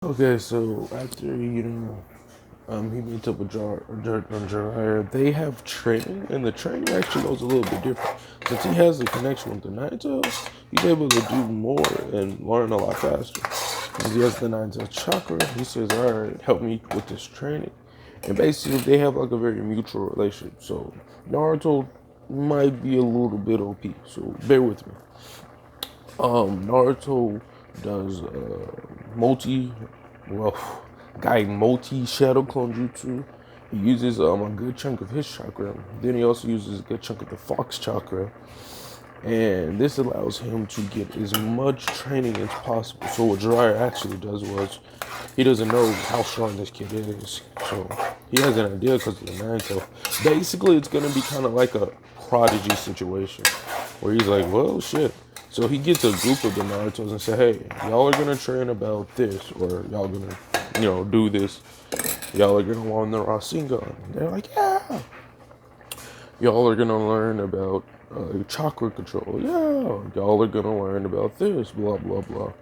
Okay, so after he meets up with Jiraiya, they have training, and the training actually goes a little bit different. Since he has a connection with the Nine Tails, he's able to do more and learn a lot faster. Because he has the Nine Tails chakra, he says, "All right, help me with this training." And basically, they have like a very mutual relationship. So Naruto might be a little bit OP, so bear with me. Naruto does well, multi shadow clone jutsu. He uses a good chunk of his chakra. Then he also uses a good chunk of the fox chakra, and this allows him to get as much training as possible. So what Jiraiya actually does was he doesn't know how strong this kid is, so he has an idea because of the nine. So basically, it's gonna be kind of like a prodigy situation where he's like, well, shit. So he gets a group of the Naruto's and say, hey, y'all are gonna train about this, or y'all gonna, do this. Y'all are gonna learn the Rasengan. They're like, yeah. Y'all are gonna learn about chakra control. Yeah. Y'all are gonna learn about this. Blah blah blah.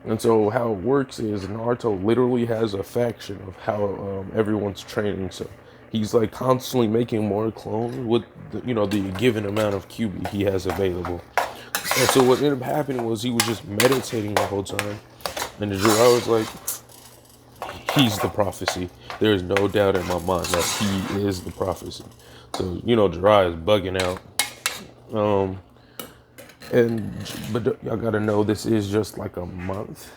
And so how it works is Naruto literally has a faction of how everyone's training. So he's like constantly making more clones with the given amount of QB he has available. And so what ended up happening was he was just meditating the whole time. And the Jiraiya was like, he's the prophecy. There is no doubt in my mind that he is the prophecy. So, Jiraiya is bugging out. Um, but y'all gotta know this is just like a month.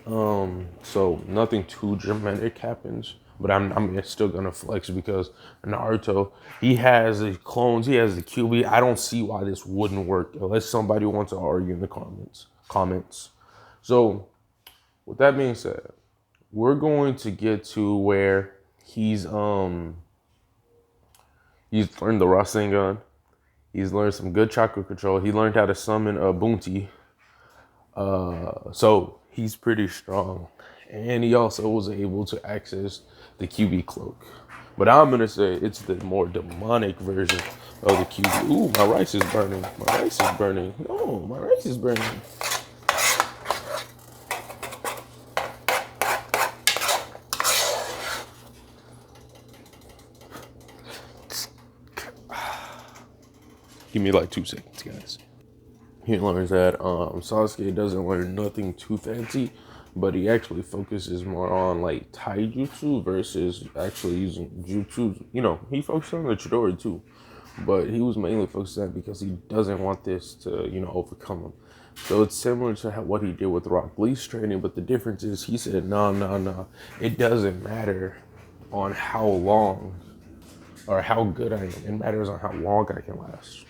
So nothing too dramatic happens. But I'm still gonna flex because Naruto, he has the clones, he has the QB. I don't see why this wouldn't work unless somebody wants to argue in the comments. So with that being said, we're going to get to where he's learned the Rasengan. He's learned some good chakra control. He learned how to summon a Bounty. So he's pretty strong. And he also was able to access the QB cloak. But I'm gonna say it's the more demonic version of the QB. Ooh, my rice is burning. My rice is burning. No, my rice is burning. Give me like 2 seconds, guys. He learns that Sasuke doesn't learn nothing too fancy, but he actually focuses more on like taijutsu versus actually using jutsu. He focuses on the Chidori too, but he was mainly focused on that because he doesn't want this to, overcome him. So it's similar to what he did with Rock Lee's training, but the difference is he said, no, no, no, it doesn't matter on how long or how good I am. It matters on how long I can last.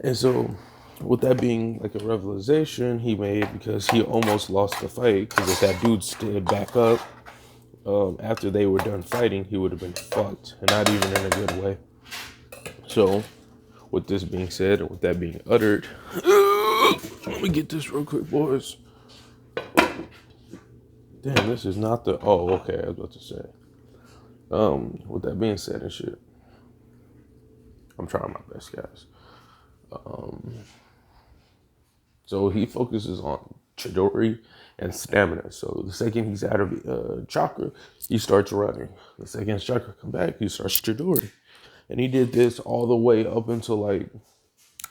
And so, with that being like a revelation he made because he almost lost the fight, because if that dude stood back up after they were done fighting, he would have been fucked, and not even in a good way. So, with this being said, and with that being uttered, let me get this real quick, boys. Damn, this is not the. Oh, okay, I was about to say. With that being said and shit, I'm trying my best, guys. So he focuses on Chidori and stamina. So the second he's out of chakra, he starts running. The second his chakra come back, he starts Chidori. And he did this all the way up until like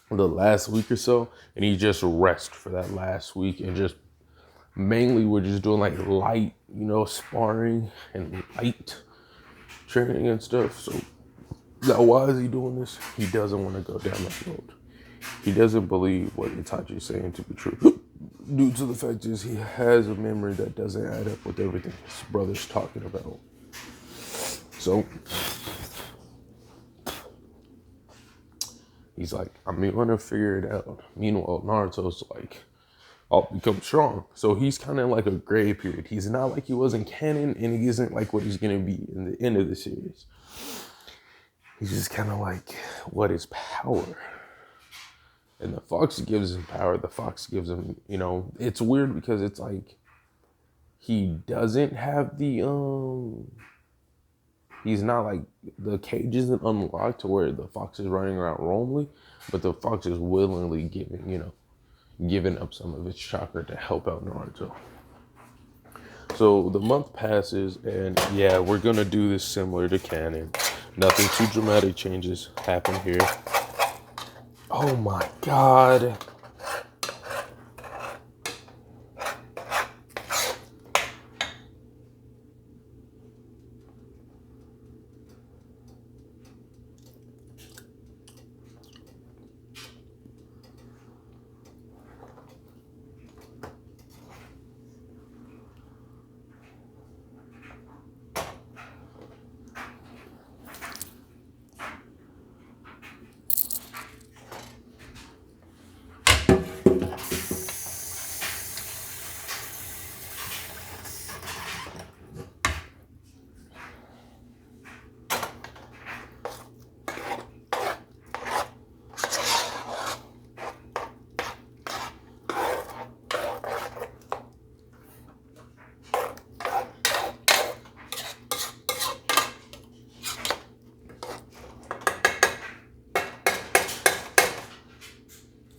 the last week or so. And he just rest for that last week and just mainly we're just doing like light, sparring and light training and stuff. So now why is he doing this? He doesn't want to go down that road. He doesn't believe what Itachi is saying to be true. Due to the fact is he has a memory that doesn't add up with everything his brother's talking about. So he's like, I'm gonna figure it out. Meanwhile, Naruto's like, I'll become strong. So he's kind of like a gray period. He's not like he was in canon, and he isn't like what he's gonna be in the end of the series. He's just kind of like, what is power? And the fox gives him power. The fox gives him, it's weird because it's like he doesn't have he's not like, the cage isn't unlocked to where the fox is running around roamingly, but the fox is willingly giving, giving up some of its chakra to help out Naruto. So the month passes, and yeah, we're gonna do this similar to canon. Nothing too dramatic changes happen here. Oh my god.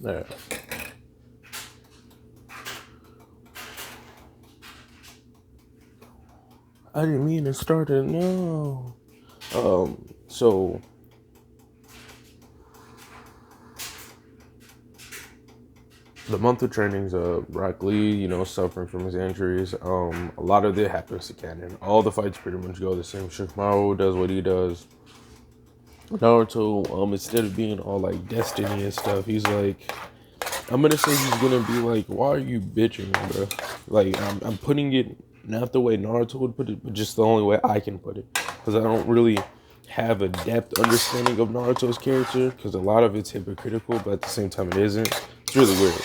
There. I didn't mean to start it. No. So the month of training's Rock Lee, suffering from his injuries. A lot of it happens to canon. All the fights pretty much go the same. Shikamaru does what he does. Naruto, instead of being all like destiny and stuff, he's like, I'm gonna say he's gonna be like, why are you bitching, bro? Like, I'm putting it not the way Naruto would put it, but just the only way I can put it, because I don't really have a depth understanding of Naruto's character, because a lot of it's hypocritical, but at the same time it isn't. It's really weird.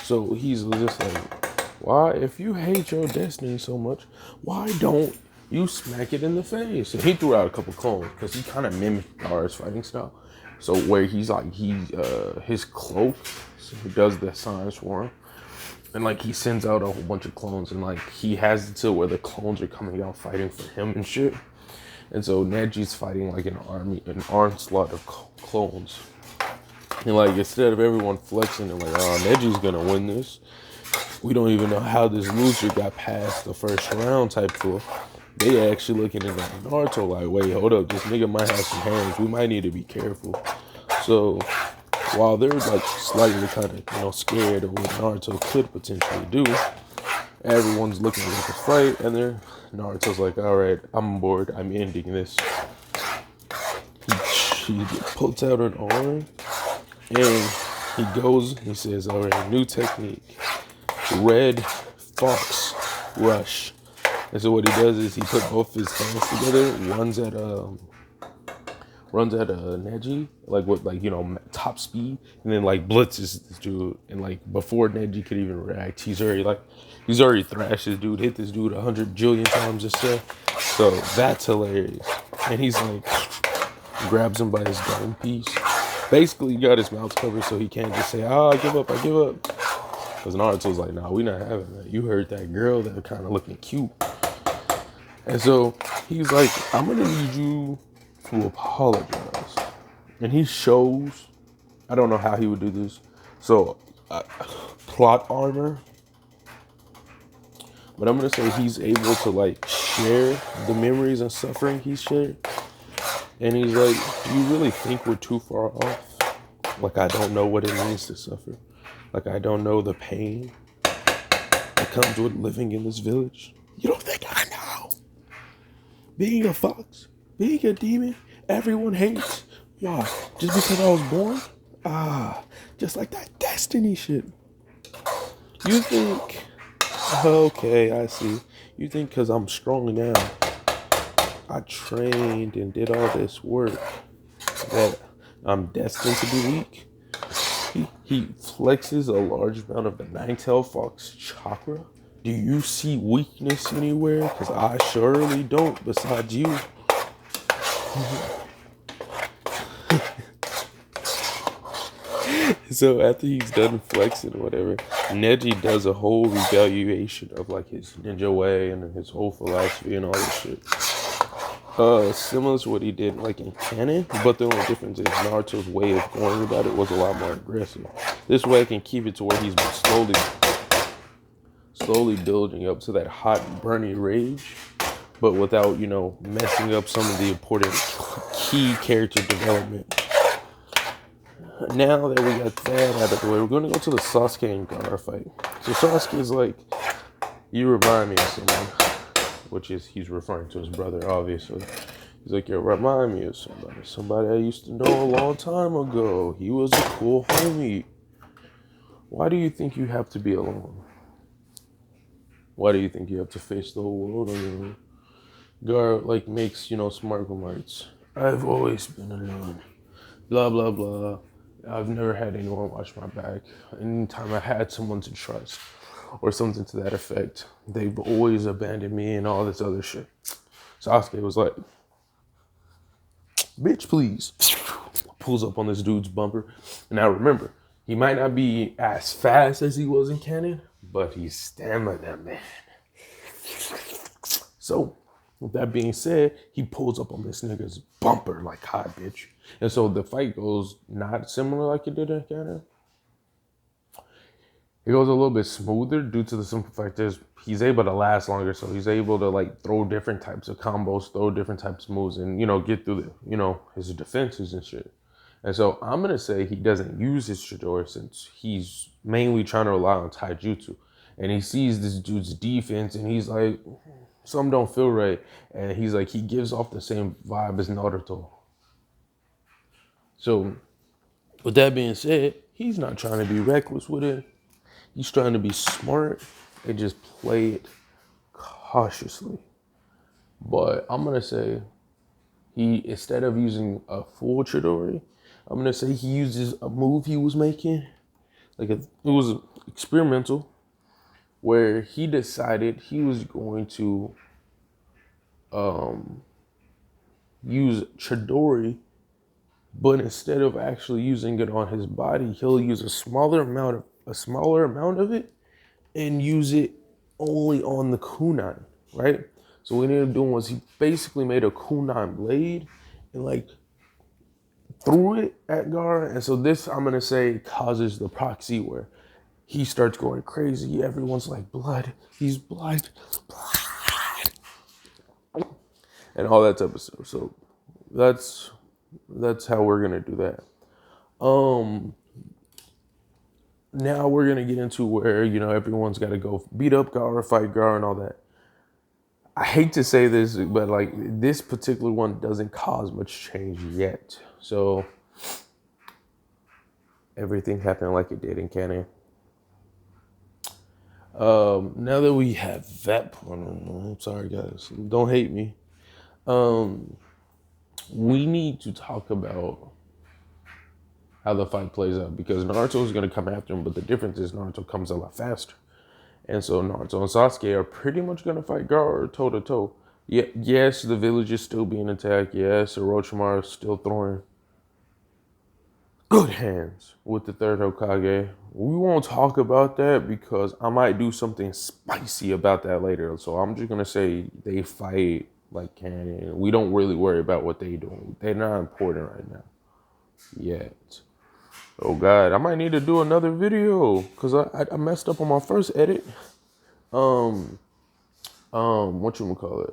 So he's just like, why, if you hate your destiny so much, why don't you smack it in the face? And he threw out a couple clones, because he kind of mimicked Gaara's fighting style. So where he's like, his cloak, so he does the signs for him. And like he sends out a whole bunch of clones, and like he has it to where the clones are coming out fighting for him and shit. And so Neji's fighting like an onslaught of clones. And like instead of everyone flexing and like, oh, Neji's gonna win this, we don't even know how this loser got past the first round type feel. They actually looking at Naruto like, wait, hold up, this nigga might have some hands. We might need to be careful. So while they're like slightly kind of, scared of what Naruto could potentially do, everyone's looking at the fight, and Naruto's like, all right, I'm bored. I'm ending this. He pulls out an arm, and he goes, he says, all right, new technique. Red Fox Rush. And so what he does is he put both his hands together, runs at Neji, like with top speed, and then like blitzes this dude, and like before Neji could even react, he's already thrashed this dude, hit this dude 100 jillion times and stuff. So that's hilarious. And he's like grabs him by his dome piece. Basically, he got his mouth covered so he can't just say, I give up. Because Naruto's like, nah, we not having that. You heard that girl that kind of looking cute. And so he's like, I'm going to need you to apologize. And he shows, I don't know how he would do this. So, plot armor. But I'm going to say he's able to like share the memories and suffering he shared. And he's like, you really think we're too far off? Like, I don't know what it means to suffer. Like, I don't know the pain that comes with living in this village. You don't think I know? Being a fox, being a demon, everyone hates. Why? Just because I was born? Just like that destiny shit. You think, okay, I see. You think because I'm strong now, I trained and did all this work, that I'm destined to be weak? He flexes a large amount of the nine-tailed fox chakra. Do you see weakness anywhere? Because I surely don't, besides you. So after he's done flexing or whatever, Neji does a whole revaluation of like his ninja way and his whole philosophy and all this shit. Similar to what he did like in canon, but the only difference is Naruto's way of going about it was a lot more aggressive. This way I can keep it to where he's slowly building up to that hot, burning rage, but without, messing up some of the important key character development. Now that we got that out of the way, we're going to go to the Sasuke and Gaara fight. So Sasuke is like, you remind me of someone, which is, he's referring to his brother, obviously. He's like, you remind me of somebody I used to know a long time ago. He was a cool homie. Why do you think you have to be alone? Why do you think you have to face the whole world on your own? Gaara, makes, smart remarks. I've always been alone. Blah, blah, blah. I've never had anyone watch my back. Anytime I had someone to trust or something to that effect, they've always abandoned me and all this other shit. Sasuke was like, bitch, please. Pulls up on this dude's bumper. And now remember, he might not be as fast as he was in canon, but he's stamina, man. So, with that being said, he pulls up on this nigga's bumper like, hi, bitch. And so the fight goes not similar like it did in canon. It goes a little bit smoother due to the simple fact is he's able to last longer. So he's able to throw different types of combos, throw different types of moves and, get through his defenses and shit. And so I'm going to say he doesn't use his Chidori since he's mainly trying to rely on Taijutsu. And he sees this dude's defense and he's like, something don't feel right. And he's like, he gives off the same vibe as Naruto. So with that being said, he's not trying to be reckless with it. He's trying to be smart and just play it cautiously. But I'm going to say instead of using a full Chidori, I'm going to say he uses a move he was making. It was experimental where he decided he was going to use Chidori, but instead of actually using it on his body, he'll use a smaller amount of it and use it only on the kunai, right? So what he ended up doing was he basically made a kunai blade and threw it at Gaara. And so this, I'm gonna say, causes the proxy where he starts going crazy. Everyone's like, blood, he's blood, and all that type of stuff. So that's how we're gonna do that. Now we're gonna get into where everyone's got to go beat up Gaara, fight Gaara, and all that. I hate to say this, but this particular one doesn't cause much change yet. So everything happened like it did in canon. Now that we have that point, I'm sorry guys, don't hate me. We need to talk about how the fight plays out because Naruto is going to come after him, but the difference is Naruto comes a lot faster. And so Naruto and Sasuke are pretty much going to fight Gaara toe to toe. Yes, the village is still being attacked. Yes, Orochimaru is still throwing good hands with the third Hokage. We won't talk about that because I might do something spicy about that later. So I'm just going to say they fight like canon. We don't really worry about what they doing. They're not important right now yet. Oh God, I might need to do another video because I messed up on my first edit. Whatchamacallit.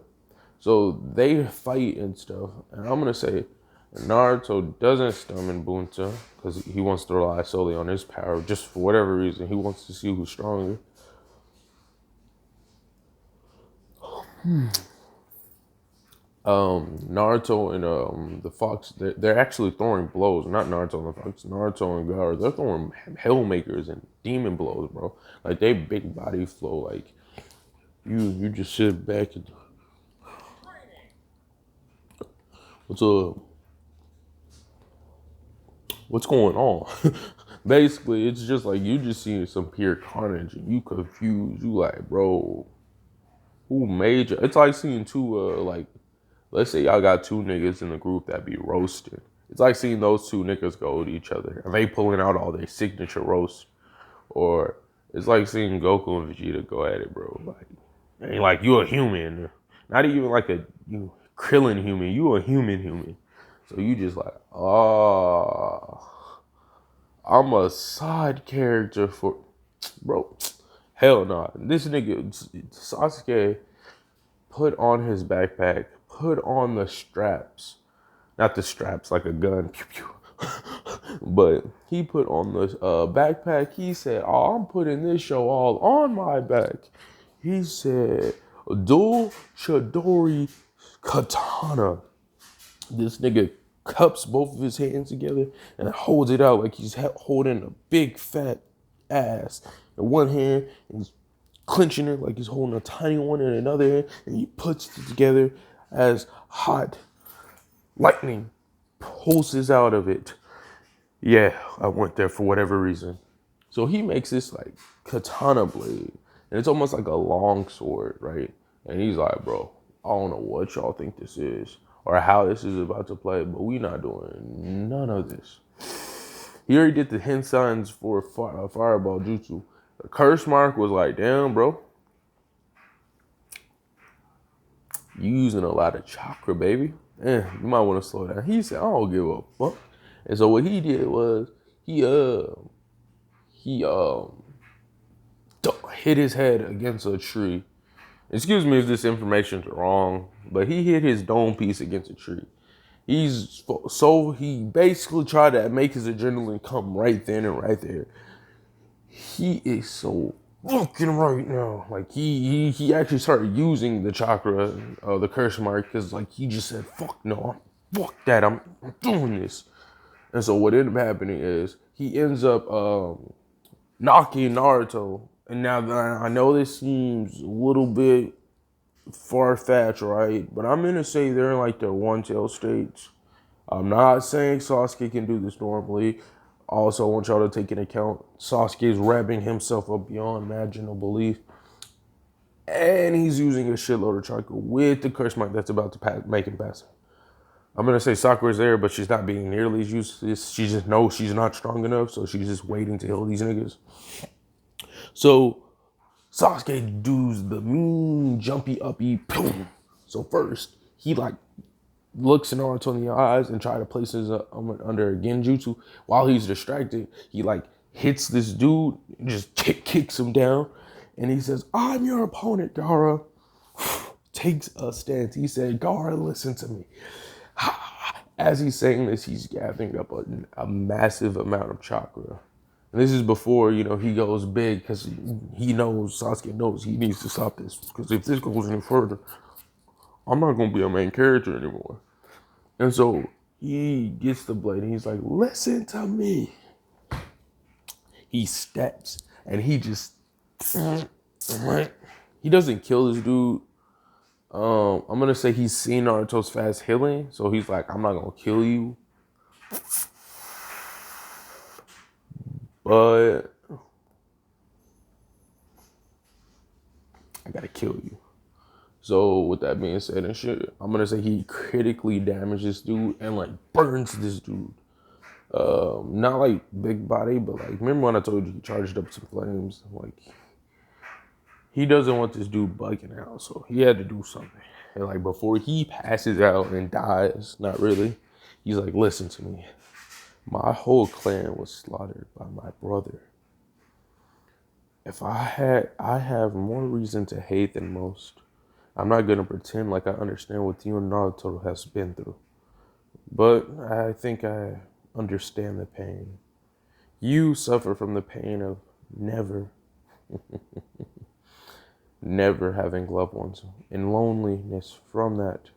So they fight and stuff, and I'm gonna say Naruto doesn't summon Bunta because he wants to rely solely on his power, just for whatever reason. He wants to see who's stronger. Naruto and the Fox, they're actually throwing blows. Not Naruto and the Fox. Naruto and Gaara, they're throwing Hellmakers and demon blows, bro. They big body flow. You just sit back and what's going on? Basically, it's just you just seeing some pure carnage and you confused. You bro, who made you? It's like seeing two let's say y'all got two niggas in the group that be roasted. It's like seeing those two niggas go at each other and they pulling out all their signature roasts. Or it's like seeing Goku and Vegeta go at it, bro. Ain't you a human. Not even you Krillin human. You a human. So you just like, oh, I'm a side character for, bro. Hell no. This nigga Sasuke put on his backpack, put on the straps, not the straps like a gun, pew, pew. But he put on the backpack. He said, "Oh, I'm putting this show all on my back." He said, "Dual Chidori Katana." This nigga cups both of his hands together and holds it out like he's holding a big fat ass in one hand, and he's clenching it like he's holding a tiny one in another hand, and he puts it together as hot lightning pulses out of it. Yeah, I went there for whatever reason. So he makes this like katana blade, and it's almost like a long sword, right? And he's like, bro, I don't know what y'all think this is or how this is about to play, but we not doing none of this. He already did the hand signs for fireball jutsu. The curse mark was like, damn, bro, you using a lot of chakra, baby. You might want to slow down. He said, I don't give a fuck. And so what he did was he hit his head against a tree. Excuse me if this information's wrong, but he hit his dome piece against a tree. He basically tried to make his adrenaline come right then and right there. He is so fucking right now. Like he actually started using the chakra, the curse mark, because like he just said, "Fuck no, fuck that, I'm doing this." And so what ended up happening is he ends up knocking Naruto. And now I know this seems a little bit far-fetched, right? But I'm gonna say they're in like their one-tail states. I'm not saying Sasuke can do this normally. Also, I want y'all to take into account Sasuke is revving himself up beyond imaginable belief. And he's using a shitload of chakra with the curse mark that's about to make him pass. I'm going to say Sakura's there, but she's not being nearly as useless. She just knows she's not strong enough, so she's just waiting to heal these niggas. So Sasuke does the mean jumpy uppy boom. So first, he like looks Naruto in the eyes and try to place his under a genjutsu. While he's distracted, he like hits this dude, just kicks him down, and he says, "I'm your opponent, Gaara." Takes a stance. He said, "Gaara, listen to me." As he's saying this, he's gathering up a massive amount of chakra. And this is before, he goes big, because he knows, Sasuke knows he needs to stop this. Because if this goes any further, I'm not going to be a main character anymore. And so he gets the blade and he's like, "Listen to me." He steps and he just, he doesn't kill this dude. I'm gonna say he's seen Naruto's fast healing, so he's like, "I'm not gonna kill you, but I gotta kill you." So with that being said and shit, I'm gonna say he critically damages dude and like burns this dude. Not like big body, but like, remember when I told you he charged up some flames? Like, he doesn't want this dude bugging out, so he had to do something. And like before he passes out and dies, not really, he's like, "Listen to me. My whole clan was slaughtered by my brother. If I have more reason to hate than most. I'm not gonna pretend like I understand what you and Naruto has been through. But I think I understand the pain. You suffer from the pain of never having loved ones and loneliness from that.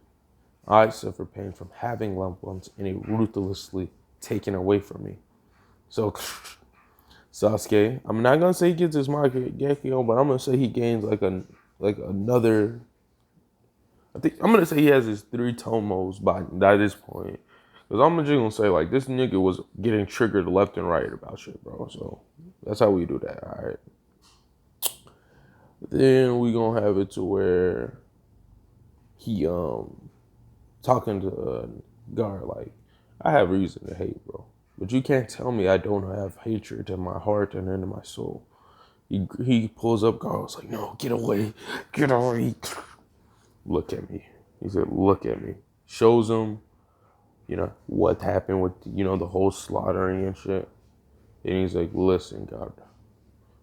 I suffer pain from having loved ones and it ruthlessly taken away from me." So Sasuke, I'm not gonna say he gets his Mangekyo, but I'm gonna say he gains like another. I think I'm gonna say he has his 3 tomos by this point. Cause I'm just gonna say like this nigga was getting triggered left and right about shit, bro. So that's how we do that, alright? Then we gonna have it to where he talking to Gar like, "I have reason to hate, bro. But you can't tell me I don't have hatred in my heart and in my soul." He pulls up, Gar was like, "No, get away. Get away. Look at me. He said, look at me. Shows him, what happened with, the whole slaughtering and shit. And he's like, listen, God,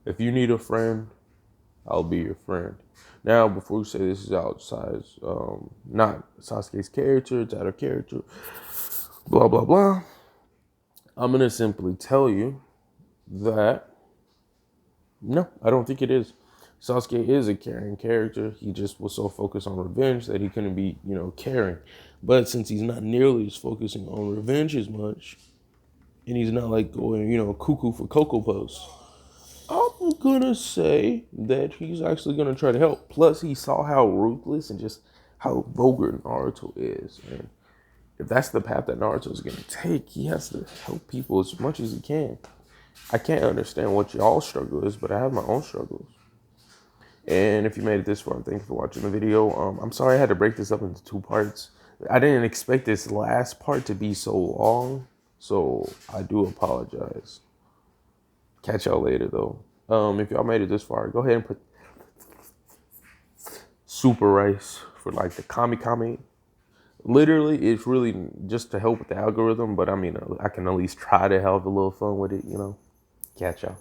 if you need a friend, I'll be your friend. Now, before we say this is outside, not Sasuke's character, it's out of character, blah, blah, blah, I'm going to simply tell you that, no, I don't think it is. Sasuke is a caring character. He just was so focused on revenge that he couldn't be, caring. But since he's not nearly as focusing on revenge as much, and he's not like going, cuckoo for Cocoa Puffs, I'm gonna say that he's actually gonna try to help. Plus, he saw how ruthless and just how vulgar Naruto is. And if that's the path that Naruto's gonna take, he has to help people as much as he can. I can't understand what y'all struggle is, but I have my own struggles. And if you made it this far, thank you for watching the video. I'm sorry I had to break this up into 2 parts. I didn't expect this last part to be so long, so I do apologize. Catch y'all later, though. If y'all made it this far, go ahead and put super rice for like the kami. Literally, it's really just to help with the algorithm, but I mean, I can at least try to have a little fun with it, Catch y'all.